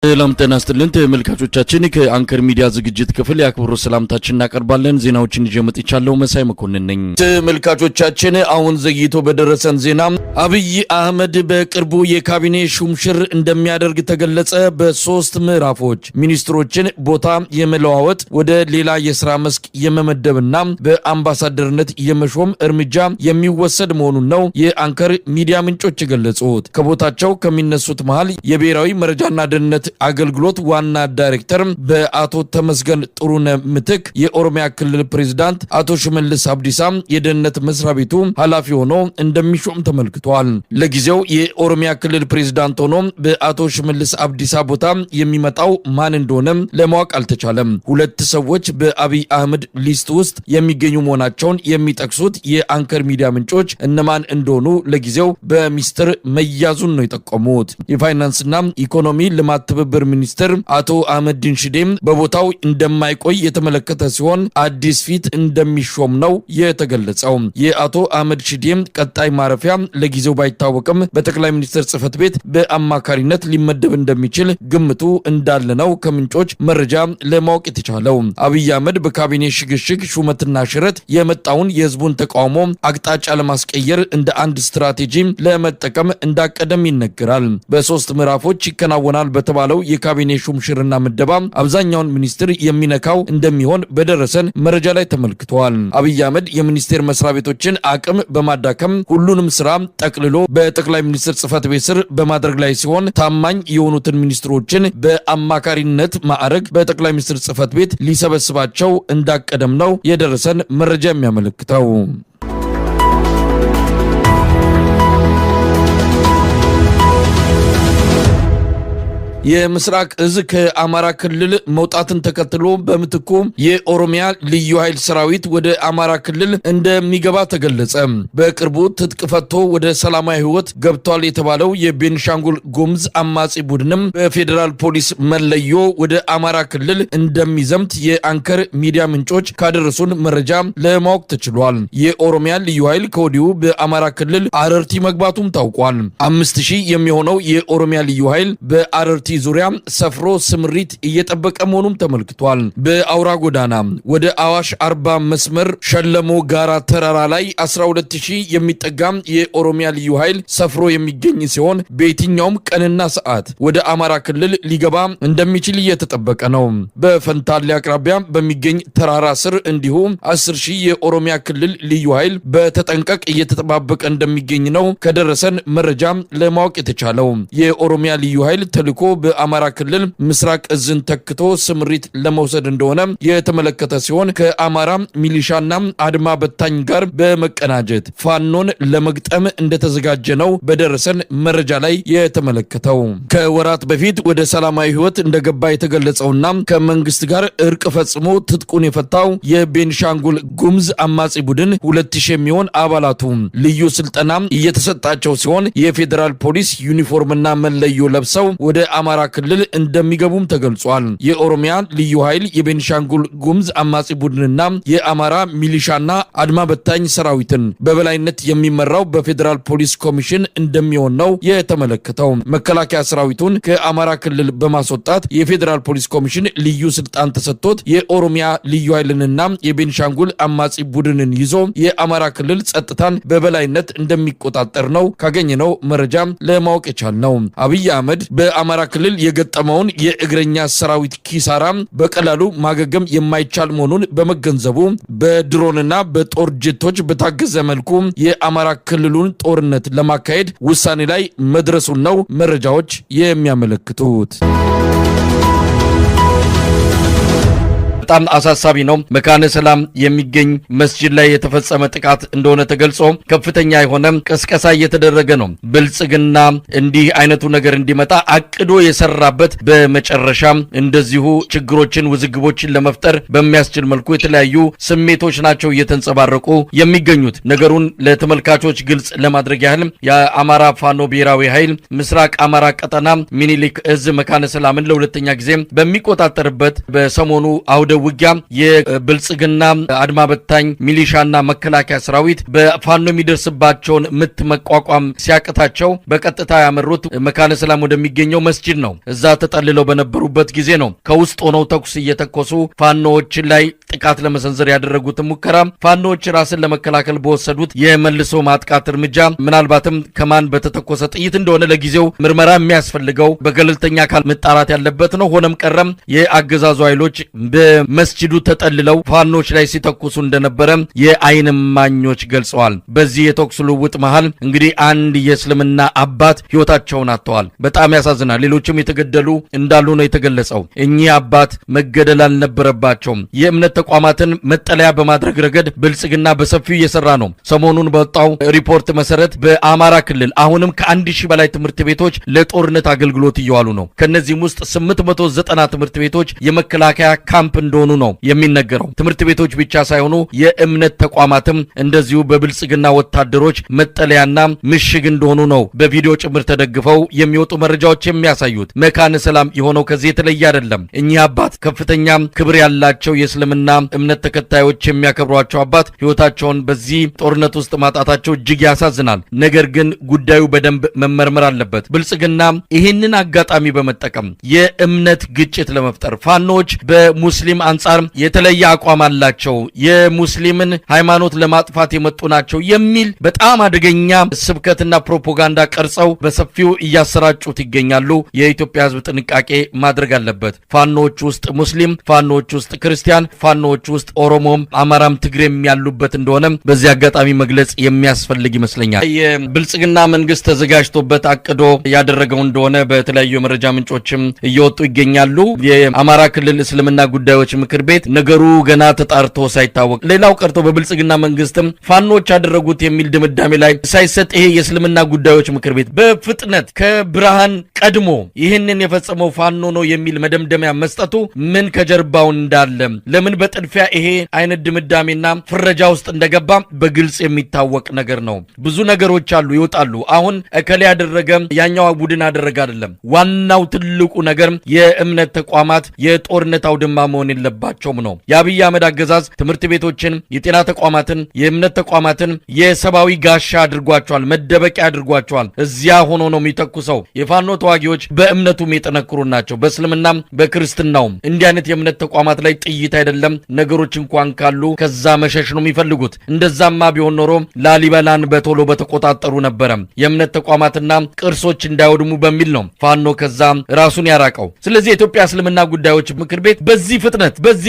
ሰላም ጤና ይስጥልን ተመልካቾቻችን ከአንከር ሚዲያ ዝግጅት ክፍል ያክብሩ ሰላምታችንን እናቀርባለን። ዜናዎችን ይጀምጥቻለሁ መሳይ መኮንን ነኝ። ተመልካቾቻችን አሁን ዘግይቶ በደረሰን ዜና አብይ አህመድ በቅርቡ የካቢኔ ሹምሽር እንደሚያደርግ ተገለጸ። በሶስት ምዕራፎች ሚኒስትሮችን ቦታ የመለዋወጥ ወደ ሌላ የሥራ መስክ የመመደብና በአምባሳደርነት የመሾም እርምጃ የሚወሰድ መሆኑን ነው የአንከር ሚዲያ ምንጮች ገለጹት። ከቦታቸው ከሚነሱት መሃል የብሔራዊ መረጃና ደህንነት አገልግሎት ዋና ዳይሬክተር በአቶ ተመስገን ጥሩነህ ምትክ የኦሮሚያ ክልል ፕሬዝዳንት አቶ ሽመልስ አብዲሳ የደህንነት መስሪያ ቤቱ ኃላፊ ሆኖ እንደሚሾም ተመልክቷል። ለጊዜው የኦሮሚያ ክልል ፕሬዝዳንት ሆኖ በአቶ ሽመልስ አብዲሳ ቦታ የሚመጣው ማን እንደሆነ ለማወቅ አልተቻለም። ሁለት ሰዎች በአብይ አህመድ ሊስት ውስጥ የሚገኙ መሆናቸውን የሚጠቅሱት የአንከር ሚዲያ ምንጮች እነማን እንደሆኑ ለጊዜው በሚስጥር መያዙን ነው የጠቆሙት። የፋይናንስና ኢኮኖሚ ልማት ትብብር ሚኒስትር አቶ አህመዲን ሽዴም በቦታው እንደማይቆይ የተመለከተ ሲሆን አዲስ ፊት እንደሚሾም ነው የተገለጸው። የአቶ አህመድ ሽዴም ቀጣይ ማረፊያ ለጊዜው ባይታወቅም በጠቅላይ ሚኒስትር ጽህፈት ቤት በአማካሪነት ሊመደብ እንደሚችል ግምቱ እንዳለ ነው ከምንጮች መረጃ ለማወቅ የተቻለው። አብይ አህመድ በካቢኔ ሽግሽግ ሹመትና ሽረት የመጣውን የህዝቡን ተቃውሞ አቅጣጫ ለማስቀየር እንደ አንድ ስትራቴጂ ለመጠቀም እንዳቀደም ይነገራል። በሶስት ምዕራፎች ይከናወናል በተባለው የካቢኔ ሹምሽርና ምደባ አብዛኛውን ሚኒስትር የሚነካው እንደሚሆን በደረሰን መረጃ ላይ ተመልክቷል። አብይ አህመድ የሚኒስቴር መስሪያ ቤቶችን አቅም በማዳከም ሁሉንም ስራ ጠቅልሎ በጠቅላይ ሚኒስትር ጽህፈት ቤት ስር በማድረግ ላይ ሲሆን ታማኝ የሆኑትን ሚኒስትሮችን በአማካሪነት ማዕረግ በጠቅላይ ሚኒስትር ጽህፈት ቤት ሊሰበስባቸው እንዳቀደም ነው የደረሰን መረጃ የሚያመለክተው። የምስራቅ እዝ ከአማራ ክልል መውጣትን ተከትሎ በምትኩ የኦሮሚያ ልዩ ኃይል ሰራዊት ወደ አማራ ክልል እንደሚገባ ተገለጸ። በቅርቡ ትጥቅ ፈቶ ወደ ሰላማዊ ህይወት ገብቷል የተባለው የቤንሻንጉል ጉሙዝ አማጺ ቡድንም በፌዴራል ፖሊስ መለዮ ወደ አማራ ክልል እንደሚዘምት የአንከር ሚዲያ ምንጮች ካደረሱን መረጃ ለማወቅ ተችሏል። የኦሮሚያ ልዩ ኃይል ከወዲሁ በአማራ ክልል አረርቲ መግባቱም ታውቋል። 5000 የሚሆነው የኦሮሚያ ልዩ ኃይል በአረርቲ ዙሪያ ሰፍሮ ስምሪት እየጠበቀ መሆኑም ተመልክቷል። በአውራ ጎዳና ወደ አዋሽ 40 መስመር ሸለሞ ጋራ ተራራ ላይ 12000 የሚጠጋ የኦሮሚያ ልዩ ኃይል ሰፍሮ የሚገኝ ሲሆን በየትኛውም ቀንና ሰዓት ወደ አማራ ክልል ሊገባ እንደሚችል እየተጠበቀ ነው። በፈንታሌ አቅራቢያ በሚገኝ ተራራ ስር እንዲሁም 10000 የኦሮሚያ ክልል ልዩ ኃይል በተጠንቀቅ እየተጠባበቀ እንደሚገኝ ነው ከደረሰን መረጃ ለማወቅ የተቻለው። የኦሮሚያ ልዩ ኃይል ተልኮ በአማራ ክልል ምስራቅ እዝን ተክቶ ስምሪት ለመውሰድ እንደሆነ የተመለከተ ሲሆን ከአማራ ሚሊሻና አድማ በታኝ ጋር በመቀናጀት ፋኖን ለመግጠም እንደተዘጋጀ ነው በደረሰን መረጃ ላይ የተመለከተው። ከወራት በፊት ወደ ሰላማዊ ህይወት እንደገባ የተገለጸውና ከመንግስት ጋር እርቅ ፈጽሞ ትጥቁን የፈታው የቤንሻንጉል ጉሙዝ አማጺ ቡድን 2000 የሚሆን አባላቱ ልዩ ስልጠና እየተሰጣቸው ሲሆን የፌዴራል ፖሊስ ዩኒፎርምና መለዮ ለብሰው ወደ አማራ ክልል እንደሚገቡም ተገልጿል። የኦሮሚያ ልዩ ኃይል የቤንሻንጉል ጉሙዝ አማጺ ቡድንና የአማራ ሚሊሻና አድማ በታኝ ሰራዊትን በበላይነት የሚመራው በፌዴራል ፖሊስ ኮሚሽን እንደሚሆን ነው የተመለከተው። መከላከያ ሰራዊቱን ከአማራ ክልል በማስወጣት የፌዴራል ፖሊስ ኮሚሽን ልዩ ስልጣን ተሰጥቶት የኦሮሚያ ልዩ ኃይልንና የቤንሻንጉል አማጺ ቡድንን ይዞ የአማራ ክልል ጸጥታን በበላይነት እንደሚቆጣጠር ነው ካገኘነው መረጃ ለማወቅ የቻልነው። አብይ አህመድ በአማራ ክልል የገጠመውን የእግረኛ ሰራዊት ኪሳራ በቀላሉ ማገገም የማይቻል መሆኑን በመገንዘቡ በድሮንና በጦር ጀቶች በታገዘ መልኩ የአማራ ክልሉን ጦርነት ለማካሄድ ውሳኔ ላይ መድረሱን ነው መረጃዎች የሚያመለክቱት። በጣም አሳሳቢ ነው። መካነ ሰላም የሚገኝ መስጂድ ላይ የተፈጸመ ጥቃት እንደሆነ ተገልጾ ከፍተኛ የሆነ ቅስቀሳ እየተደረገ ነው። ብልጽግና እንዲህ አይነቱ ነገር እንዲመጣ አቅዶ የሰራበት በመጨረሻ እንደዚሁ ችግሮችን ውዝግቦችን ለመፍጠር በሚያስችል መልኩ የተለያዩ ስሜቶች ናቸው እየተንጸባረቁ የሚገኙት። ነገሩን ለተመልካቾች ግልጽ ለማድረግ ያህል የአማራ ፋኖ ብሔራዊ ኃይል ምስራቅ አማራ ቀጠና ሚኒሊክ እዝ መካነ ሰላምን ለሁለተኛ ጊዜ በሚቆጣጠርበት በሰሞኑ አውደ ውጊያ የብልጽግና አድማ በታኝ ሚሊሻና መከላከያ ሰራዊት በፋኖ የሚደርስባቸውን ምት መቋቋም ሲያቅታቸው በቀጥታ ያመሩት መካነ ሰላም ወደሚገኘው መስጂድ ነው። እዛ ተጠልለው በነበሩበት ጊዜ ነው ከውስጥ ሆነው ተኩስ እየተኮሱ ፋኖዎች ላይ ጥቃት ለመሰንዘር ያደረጉት ሙከራ ፋኖዎች ራስን ለመከላከል በወሰዱት የመልሶ ማጥቃት እርምጃ ምናልባትም ከማን በተተኮሰ ጥይት እንደሆነ ለጊዜው ምርመራ የሚያስፈልገው በገለልተኛ አካል መጣራት ያለበት ነው። ሆነም ቀረም የአገዛዙ ኃይሎች በመስጂዱ ተጠልለው ፋኖች ላይ ሲተኩሱ እንደነበረ የአይን እማኞች ገልጸዋል። በዚህ የተኩስ ልውውጥ መሃል እንግዲህ አንድ የእስልምና አባት ህይወታቸውን አጥተዋል። በጣም ያሳዝናል። ሌሎችም የተገደሉ እንዳሉ ነው የተገለጸው። እኚህ አባት መገደል አልነበረባቸውም። የእምነት ተቋማትን መጠለያ በማድረግ ረገድ ብልጽግና በሰፊው እየሰራ ነው። ሰሞኑን በወጣው ሪፖርት መሰረት በአማራ ክልል አሁንም ከ1000 በላይ ትምህርት ቤቶች ለጦርነት አገልግሎት እየዋሉ ነው። ከነዚህም ውስጥ 890 ትምህርት ቤቶች የመከላከያ ካምፕ እንደሆኑ ነው የሚነገረው። ትምህርት ቤቶች ብቻ ሳይሆኑ የእምነት ተቋማትም እንደዚሁ በብልጽግና ወታደሮች መጠለያና ምሽግ እንደሆኑ ነው በቪዲዮ ጭምር ተደግፈው የሚወጡ መረጃዎች የሚያሳዩት። መካነ ሰላም የሆነው ከዚህ የተለየ አይደለም። እኚህ አባት ከፍተኛ ክብር ያላቸው የእስልምና እምነት ተከታዮች የሚያከብሯቸው አባት ህይወታቸውን በዚህ ጦርነት ውስጥ ማጣታቸው እጅግ ያሳዝናል። ነገር ግን ጉዳዩ በደንብ መመርመር አለበት። ብልጽግና ይህንን አጋጣሚ በመጠቀም የእምነት ግጭት ለመፍጠር ፋኖች በሙስሊም አንጻር የተለየ አቋም አላቸው፣ የሙስሊምን ሃይማኖት ለማጥፋት የመጡ ናቸው የሚል በጣም አደገኛ ስብከትና ፕሮፓጋንዳ ቀርጸው በሰፊው እያሰራጩት ይገኛሉ። የኢትዮጵያ ህዝብ ጥንቃቄ ማድረግ አለበት። ፋኖች ውስጥ ሙስሊም፣ ፋኖች ውስጥ ክርስቲያን፣ ፋኖች ውስጥ ኦሮሞም፣ አማራም፣ ትግሬም ያሉበት እንደሆነ በዚህ አጋጣሚ መግለጽ የሚያስፈልግ ይመስለኛል። የብልጽግና መንግስት ተዘጋጅቶበት አቅዶ ያደረገው እንደሆነ በተለያዩ የመረጃ ምንጮችም እየወጡ ይገኛሉ። የአማራ ክልል እስልምና ጉዳዮች ምክር ቤት ነገሩ ገና ተጣርቶ ሳይታወቅ ሌላው ቀርቶ በብልጽግና መንግስትም ፋኖች ያደረጉት የሚል ድምዳሜ ላይ ሳይሰጥ ይሄ የእስልምና ጉዳዮች ምክር ቤት በፍጥነት ከብርሃን ቀድሞ ይህንን የፈጸመው ፋኖ ነው የሚል መደምደሚያ መስጠቱ ምን ከጀርባው እንዳለ ለምን በጥድፊያ ይሄ አይነት ድምዳሜና ፍረጃ ውስጥ እንደገባ በግልጽ የሚታወቅ ነገር ነው። ብዙ ነገሮች አሉ ይወጣሉ። አሁን እከሌ ያደረገ ያኛው ቡድን አደረገ አይደለም። ዋናው ትልቁ ነገር የእምነት ተቋማት የጦርነት አውድማ መሆን የለባቸውም ነው። የአብይ አህመድ አገዛዝ ትምህርት ቤቶችን፣ የጤና ተቋማትን፣ የእምነት ተቋማትን የሰብአዊ ጋሻ አድርጓቸዋል፣ መደበቂያ አድርጓቸዋል። እዚያ ሆኖ ነው የሚተኩሰው። የፋኖ ተዋጊዎች በእምነቱም የጠነክሩ ናቸው፣ በእስልምናም በክርስትናውም። እንዲህ አይነት የእምነት ተቋማት ላይ ጥይት አይደለም ነገሮች እንኳን ካሉ ከዛ መሸሽ ነው የሚፈልጉት። እንደዛማ ቢሆን ኖሮ ላሊበላን በቶሎ በተቆጣጠሩ ነበረ። የእምነት ተቋማትና ቅርሶች እንዳይወድሙ በሚል ነው ፋኖ ከዛ ራሱን ያራቀው። ስለዚህ የኢትዮጵያ እስልምና ጉዳዮች ምክር ቤት በዚህ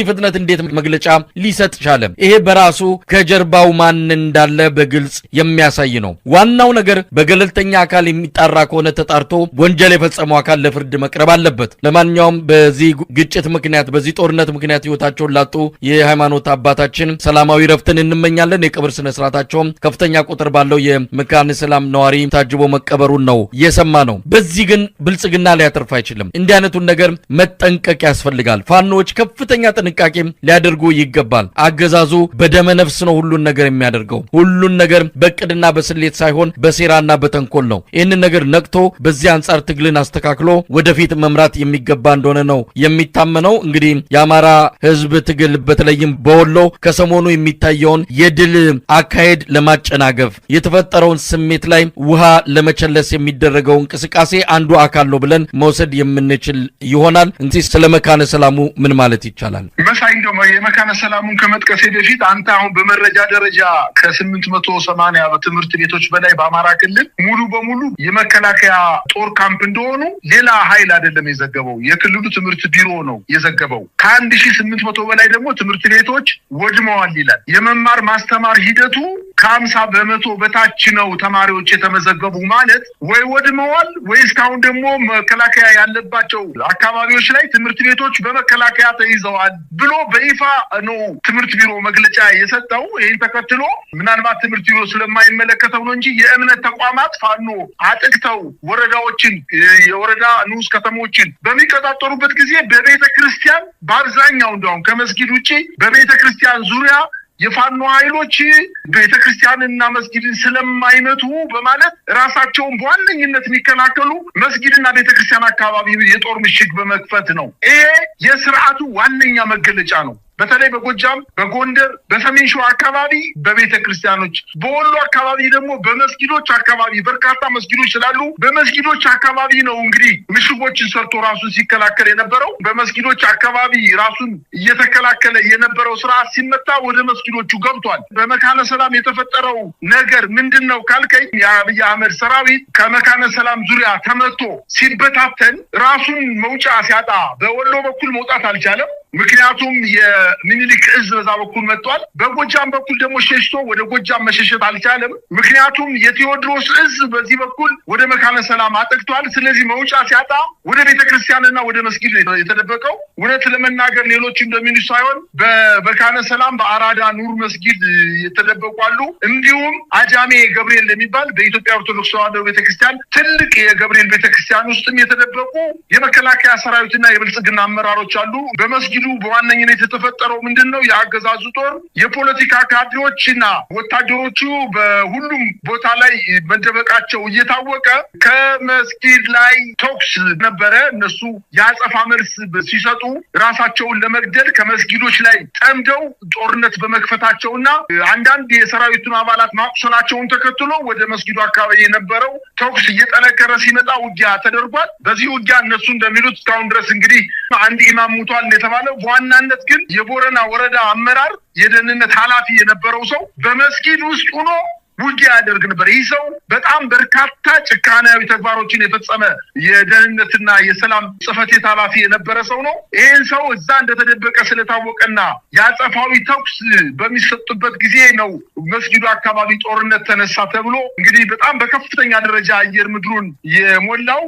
ፍጥነት እንዴት መግለጫ ሊሰጥ ቻለ? ይሄ በራሱ ከጀርባው ማን እንዳለ በግልጽ የሚያሳይ ነው። ዋናው ነገር በገለልተኛ አካል የሚጣራ ከሆነ ተጣርቶ ወንጀል የፈጸመው አካል ለፍርድ መቅረብ አለበት። ለማንኛውም በዚህ ግጭት ምክንያት በዚህ ጦርነት ምክንያት ህይወታቸውን ላጡ የሃይማኖት አባታችን ሰላማዊ ረፍትን እንመኛለን። የቀብር ስነ ስርዓታቸውም ከፍተኛ ቁጥር ባለው የመካነ ሰላም ነዋሪ ታጅቦ መቀበሩን ነው የሰማ ነው። በዚህ ግን ብልጽግና ሊያተርፍ አይችልም። እንዲህ አይነቱን ነገር መጠንቀቅ ያስፈልጋል። ፋኖች ከፍተኛ ጥንቃቄ ሊያደርጉ ይገባል። አገዛዙ በደመ ነፍስ ነው ሁሉን ነገር የሚያደርገው። ሁሉን ነገር በቅድና በስሌት ሳይሆን በሴራና በተንኮል ነው። ይህንን ነገር ነቅቶ በዚህ አንጻር ትግልን አስተካክሎ ወደፊት መምራት የሚገባ እንደሆነ ነው የሚታመነው። እንግዲህ የአማራ ህዝብ ትግል በተለይም በወሎ ከሰሞኑ የሚታየውን የድል አካሄድ ለማጨናገፍ የተፈጠረውን ስሜት ላይ ውሃ ለመቸለስ የሚደረገው እንቅስቃሴ አንዱ አካል ነው ብለን መውሰድ የምንችል ይሆናል። እንግዲህ ስለ መካነ ሰላሙ ምን ማለት ይቻላል? መሳይ እንደው የመካነ ሰላሙን ከመጥቀሴ በፊት አንተ አሁን በመረጃ ደረጃ ከ880 ትምህርት ቤቶች በላይ በአማራ ክልል ሙሉ በሙሉ የመከላከያ ጦር ካምፕ እንደሆኑ ሌላ ኃይል አይደለም የዘገበው፣ የክልሉ ትምህርት ቢሮ ነው የዘገበው። ከ1800 በላይ ደግሞ ትምህርት ቤቶች ወድመዋል ይላል። የመማር ማስተማር ሂደቱ ከ50% በታች ነው ተማሪዎች የተመዘገቡ ማለት ወይ ወድመዋል ወይ እስካሁን ደግሞ መከላከያ ያለባቸው አካባቢዎች ላይ ትምህርት ቤቶች በመከላከያ ተይዘዋል ብሎ በይፋ ነው ትምህርት ቢሮ መግለጫ የሰጠው። ይህን ተከትሎ ምናልባት ትምህርት ቢሮ ስለማይመለከተው ነው እንጂ የእምነት ተቋማት ፋኖ አጥቅተው ወረዳዎችን፣ የወረዳ ንዑስ ከተሞችን በሚቆጣጠሩበት ጊዜ በቤተ ክርስቲያን በአብዛኛው እንደውም ከመስጊድ ውጪ በቤተ ክርስቲያን ዙሪያ የፋኖ ኃይሎች ቤተክርስቲያንና መስጊድን ስለማይመቱ በማለት ራሳቸውን በዋነኝነት የሚከላከሉ መስጊድና ቤተክርስቲያን አካባቢ የጦር ምሽግ በመክፈት ነው። ይሄ የስርዓቱ ዋነኛ መገለጫ ነው። በተለይ በጎጃም፣ በጎንደር፣ በሰሜን ሸዋ አካባቢ በቤተ ክርስቲያኖች፣ በወሎ አካባቢ ደግሞ በመስጊዶች አካባቢ በርካታ መስጊዶች ስላሉ በመስጊዶች አካባቢ ነው እንግዲህ ምሽጎችን ሰርቶ ራሱን ሲከላከል የነበረው። በመስጊዶች አካባቢ ራሱን እየተከላከለ የነበረው ስርዓት ሲመታ ወደ መስጊዶቹ ገብቷል። በመካነ ሰላም የተፈጠረው ነገር ምንድነው ካልከኝ የአብይ አህመድ ሰራዊት ከመካነ ሰላም ዙሪያ ተመቶ ሲበታተን ራሱን መውጫ ሲያጣ በወሎ በኩል መውጣት አልቻለም። ምክንያቱም የሚኒሊክ እዝ በዛ በኩል መጥቷል። በጎጃም በኩል ደግሞ ሸሽቶ ወደ ጎጃም መሸሸት አልቻለም። ምክንያቱም የቴዎድሮስ እዝ በዚህ በኩል ወደ መካነ ሰላም አጠቅቷል። ስለዚህ መውጫ ሲያጣ ወደ ቤተክርስቲያንና ወደ መስጊድ የተደበቀው። እውነት ለመናገር ሌሎች እንደሚሉት ሳይሆን በመካነ ሰላም በአራዳ ኑር መስጊድ የተደበቁ አሉ። እንዲሁም አጃሜ ገብርኤል የሚባል በኢትዮጵያ ኦርቶዶክስ ተዋሕዶ ቤተክርስቲያን ትልቅ የገብርኤል ቤተክርስቲያን ውስጥም የተደበቁ የመከላከያ ሰራዊትና የብልጽግና አመራሮች አሉ። በመስጊድ በዋነኝነት የተፈጠረው ምንድነው? የአገዛዙ ጦር የፖለቲካ ካድሬዎችና ወታደሮቹ በሁሉም ቦታ ላይ መደበቃቸው እየታወቀ ከመስጊድ ላይ ተኩስ ነበረ። እነሱ የአጸፋ መልስ ሲሰጡ ራሳቸውን ለመግደል ከመስጊዶች ላይ ጠምደው ጦርነት በመክፈታቸውና አንዳንድ የሰራዊቱን አባላት ማቁሰላቸውን ተከትሎ ወደ መስጊዱ አካባቢ የነበረው ተኩስ እየጠነከረ ሲመጣ ውጊያ ተደርጓል። በዚህ ውጊያ እነሱ እንደሚሉት እስካሁን ድረስ እንግዲህ አንድ ኢማም ሙቷል የተባለው በዋናነት ግን የቦረና ወረዳ አመራር የደህንነት ኃላፊ የነበረው ሰው በመስጊድ ውስጥ ሆኖ ውጊያ ያደርግ ነበር። ይህ ሰው በጣም በርካታ ጭካኔያዊ ተግባሮችን የፈጸመ የደህንነትና የሰላም ጽሕፈት ቤት ኃላፊ የነበረ ሰው ነው። ይህን ሰው እዛ እንደተደበቀ ስለታወቀና የአጸፋዊ ተኩስ በሚሰጡበት ጊዜ ነው መስጊዱ አካባቢ ጦርነት ተነሳ ተብሎ እንግዲህ በጣም በከፍተኛ ደረጃ አየር ምድሩን የሞላው